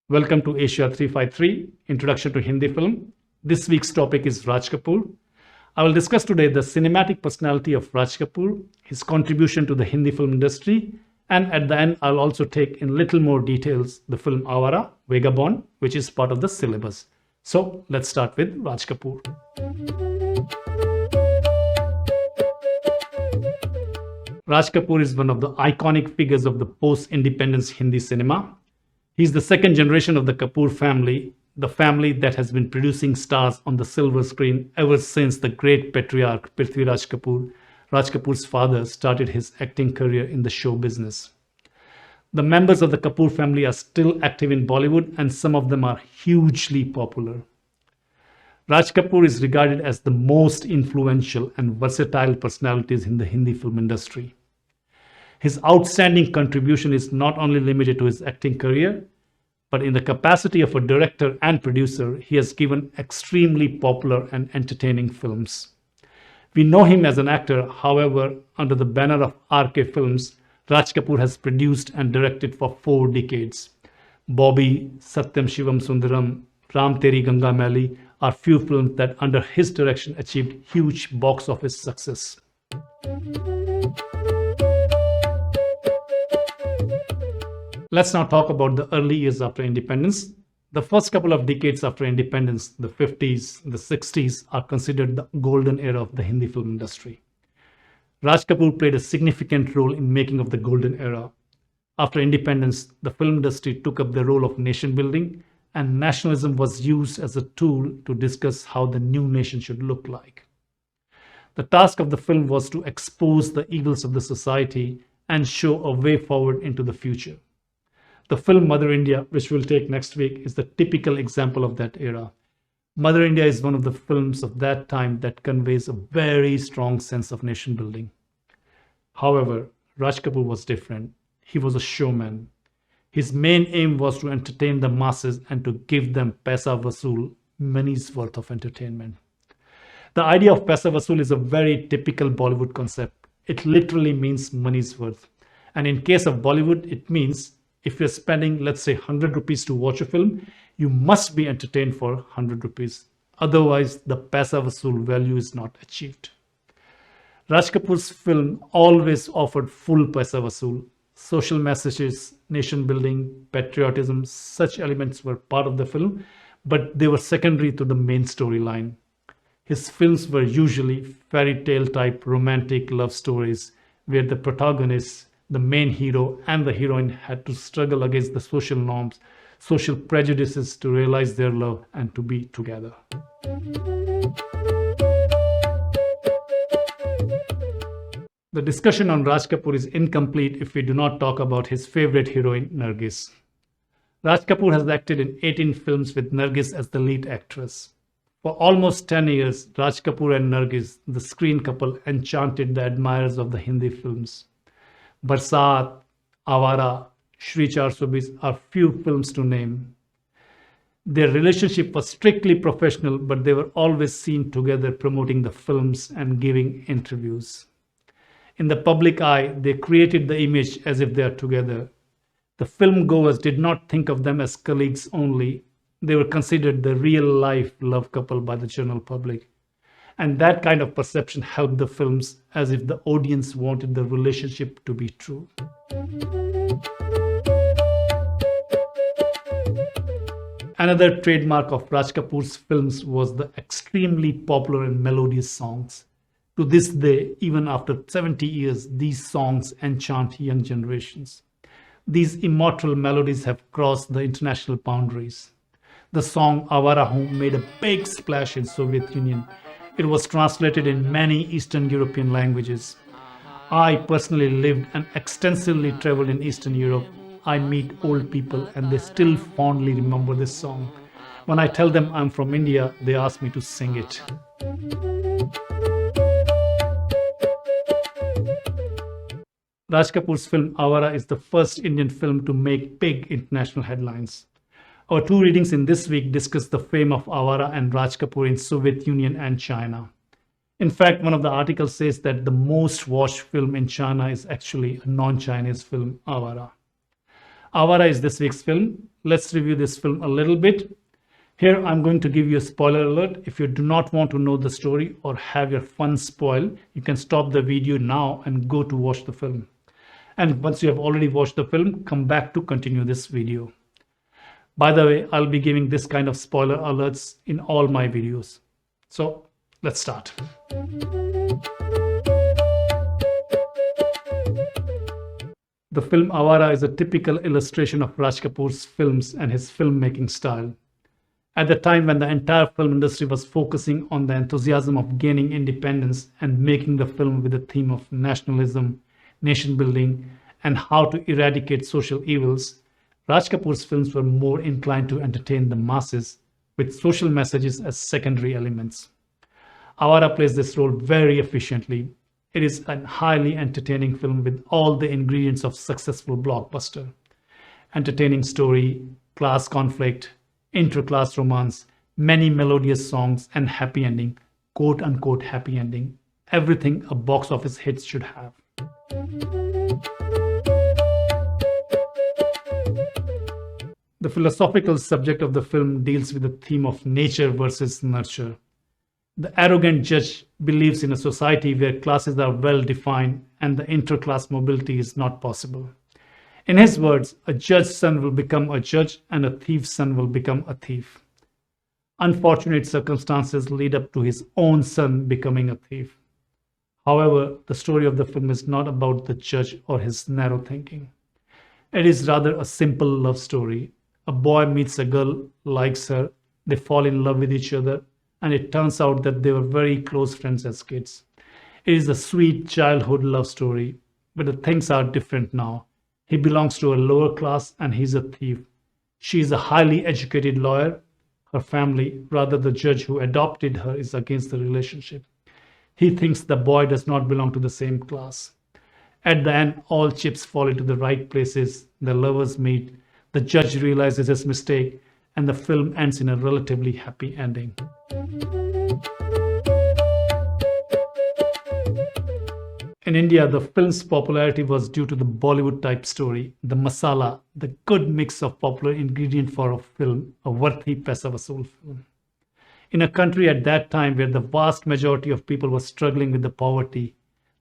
Welcome to Asia 353, Introduction to Hindi Film. This week's topic is Raj Kapoor. I will discuss today the cinematic personality of Raj Kapoor, his contribution to the Hindi film industry, and at the end, I'll also take in little more details the film Awara, Vagabond, which is part of the syllabus. So let's start with Raj Kapoor. Raj Kapoor is one of the iconic figures of the post-independence Hindi cinema. He's the second generation of the Kapoor family, the family that has been producing stars on the silver screen ever since the great patriarch Prithviraj Kapoor, Raj Kapoor's father, started his acting career in the show business. The members of the Kapoor family are still active in Bollywood and some of them are hugely popular. Raj Kapoor is regarded as the most influential and versatile personalities in the Hindi film industry. His outstanding contribution is not only limited to his acting career, but in the capacity of a director and producer, he has given extremely popular and entertaining films. We know him as an actor, however, under the banner of RK Films, Raj Kapoor has produced and directed for 4 decades. Bobby, Satyam Shivam Sundaram, Ram Teri Ganga Maili are few films that under his direction achieved huge box office success. Let's now talk about the early years after independence. The first couple of decades after independence, the 50s, the 60s, are considered the golden era of the Hindi film industry. Raj Kapoor played a significant role in making of the golden era. After independence, the film industry took up the role of nation building, and nationalism was used as a tool to discuss how the new nation should look like. The task of the film was to expose the evils of the society and show a way forward into the future. The film Mother India, which we'll take next week, is the typical example of that era. Mother India is one of the films of that time that conveys a very strong sense of nation building. However, Raj Kapoor was different. He was a showman. His main aim was to entertain the masses and to give them paisa vasool, money's worth of entertainment. The idea of paisa vasool is a very typical Bollywood concept. It literally means money's worth. And in case of Bollywood, it means if you're spending, let's say, 100 rupees to watch a film, you must be entertained for 100 rupees. Otherwise, the paisa vasool value is not achieved. Raj Kapoor's film always offered full paisa vasool. Social messages, nation building, patriotism, such elements were part of the film, but they were secondary to the main storyline. His films were usually fairy tale type romantic love stories where the protagonist, the main hero and the heroine had to struggle against the social norms, social prejudices to realize their love and to be together. The discussion on Raj Kapoor is incomplete if we do not talk about his favorite heroine, Nargis. Raj Kapoor has acted in 18 films with Nargis as the lead actress. For almost 10 years, Raj Kapoor and Nargis, the screen couple, enchanted the admirers of the Hindi films. Barsat, Awara, Shri 420 are few films to name. Their relationship was strictly professional, but they were always seen together promoting the films and giving interviews. In the public eye, they created the image as if they are together. The film goers did not think of them as colleagues only. They were considered the real-life love couple by the general public. And that kind of perception helped the films as if the audience wanted the relationship to be true. Another trademark of Raj Kapoor's films was the extremely popular and melodious songs. To this day, even after 70 years, these songs enchant young generations. These immortal melodies have crossed the international boundaries. The song Awara Hoon made a big splash in Soviet Union. It was translated in many Eastern European languages. I personally lived and extensively traveled in Eastern Europe. I meet old people and they still fondly remember this song. When I tell them I'm from India, they ask me to sing it. Raj Kapoor's film Awara is the first Indian film to make big international headlines. Our two readings in this week discuss the fame of Awara and Raj Kapoor in Soviet Union and China. In fact, one of the articles says that the most watched film in China is actually a non-Chinese film, Awara. Awara is this week's film. Let's review this film a little bit. Here I'm going to give you a spoiler alert. If you do not want to know the story or have your fun spoiled, you can stop the video now and go to watch the film. And once you have already watched the film, come back to continue this video. By the way, I'll be giving this kind of spoiler alerts in all my videos. So let's start. The film Awara is a typical illustration of Raj Kapoor's films and his filmmaking style. At the time when the entire film industry was focusing on the enthusiasm of gaining independence and making the film with a theme of nationalism, nation building, and how to eradicate social evils, Raj Kapoor's films were more inclined to entertain the masses, with social messages as secondary elements. Awara plays this role very efficiently. It is a highly entertaining film with all the ingredients of successful blockbuster. Entertaining story, class conflict, inter-class romance, many melodious songs, and happy ending, quote-unquote happy ending, everything a box office hit should have. The philosophical subject of the film deals with the theme of nature versus nurture. The arrogant judge believes in a society where classes are well defined and the inter-class mobility is not possible. In his words, a judge's son will become a judge and a thief's son will become a thief. Unfortunate circumstances lead up to his own son becoming a thief. However, the story of the film is not about the judge or his narrow thinking. It is rather a simple love story. A boy meets a girl, likes her, they fall in love with each other, and it turns out that they were very close friends as kids. It is a sweet childhood love story, but the things are different now. He belongs to a lower class and he's a thief. She is a highly educated lawyer. Her family, rather the judge who adopted her, is against the relationship. He thinks the boy does not belong to the same class. At the end, all chips fall into the right places. The lovers meet. The judge realizes his mistake, and the film ends in a relatively happy ending. In India, the film's popularity was due to the Bollywood-type story, the Masala, the good mix of popular ingredient for a film, a worthy paisa vasool film. In a country at that time where the vast majority of people were struggling with the poverty,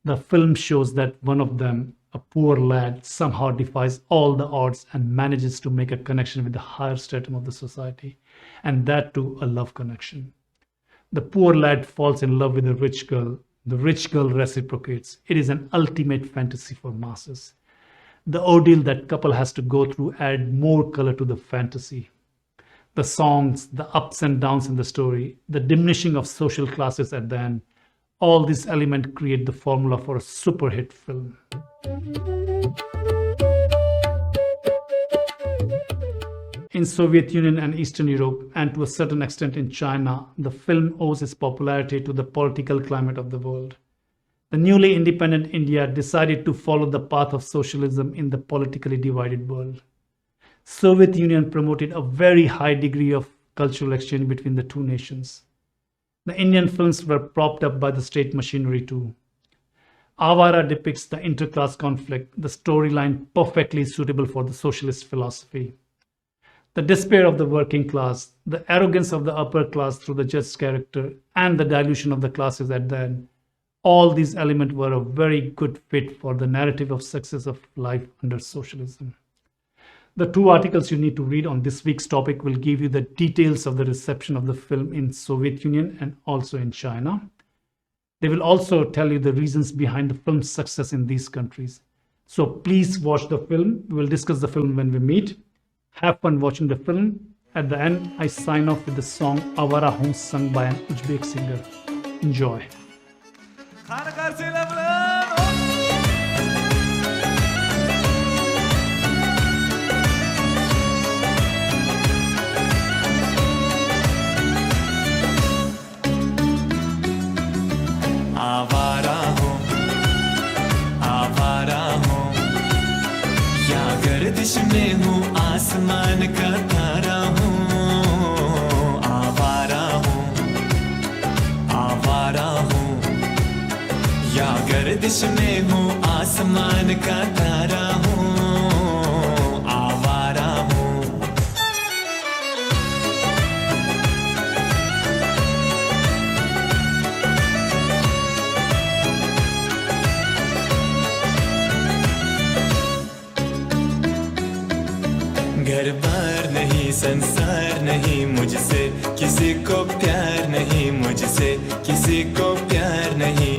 the film shows that one of them, a poor lad, somehow defies all the odds and manages to make a connection with the higher stratum of the society, and that too a love connection. The poor lad falls in love with a rich girl. The rich girl reciprocates. It is an ultimate fantasy for masses. The ordeal that couple has to go through add more color to the fantasy. The songs, the ups and downs in the story, the diminishing of social classes at the end, all these elements create the formula for a super hit film. In Soviet Union and Eastern Europe, and to a certain extent in China, the film owes its popularity to the political climate of the world. The newly independent India decided to follow the path of socialism in the politically divided world. Soviet Union promoted a very high degree of cultural exchange between the two nations. The Indian films were propped up by the state machinery too. Awara depicts the interclass conflict, the storyline perfectly suitable for the socialist philosophy. The despair of the working class, the arrogance of the upper class through the judge's character, and the dilution of the classes at the end, all these elements were a very good fit for the narrative of success of life under socialism. The two articles you need to read on this week's topic will give you the details of the reception of the film in Soviet Union and also in China. They will also tell you the reasons behind the film's success in these countries. So please watch the film. We will discuss the film when we meet. Have fun watching the film. At the end, I sign off with the song Awara Hoon sung by an Uzbek singer. Enjoy. गर्दिश में हूँ आसमान का तारा हूँ या गर्दिश में हूँ आसमान का तारा हूँ, आवारा हूँ। घर बार नहीं, संसार नहीं, मुझसे किसी को प्यार नहीं, मुझसे किसी को प्यार नहीं।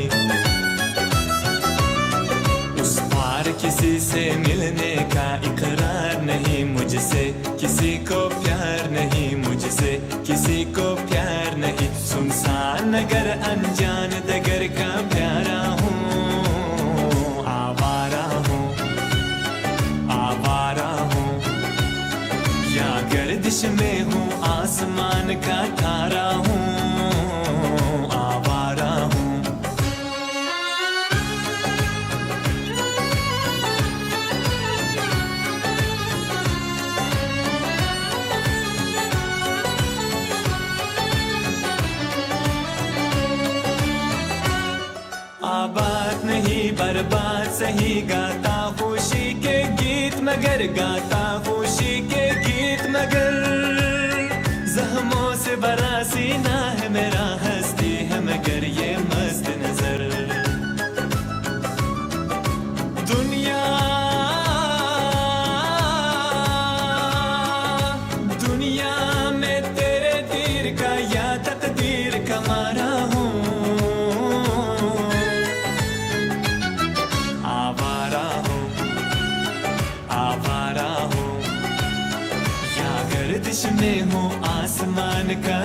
उस पार किसी से मिलने का इकरार नहीं, मुझसे किसी को प्यार नहीं, मुझसे किसी को प्यार नहीं। सुनसान नगर अनजान दगर का प्यारा हूँ, आवारा हूँ, आवारा हूँ। या गर्दिश में हूँ आसमान का तारा हूँ, आवारा हूँ। आबाद नहीं बर्बाद सही, गाता खुशी के गीत मगर, गाता खुशी के गीत मगर। जख्मों से भरा सीना है मेरा, हंसती है मगर ये मस्त नजर। दुनिया दुनिया में तेरे तीर का या तकदीर का मारा हूँ, आवारा हूँ, आवारा हूँ। या गर्दिश में हूँ आसमान का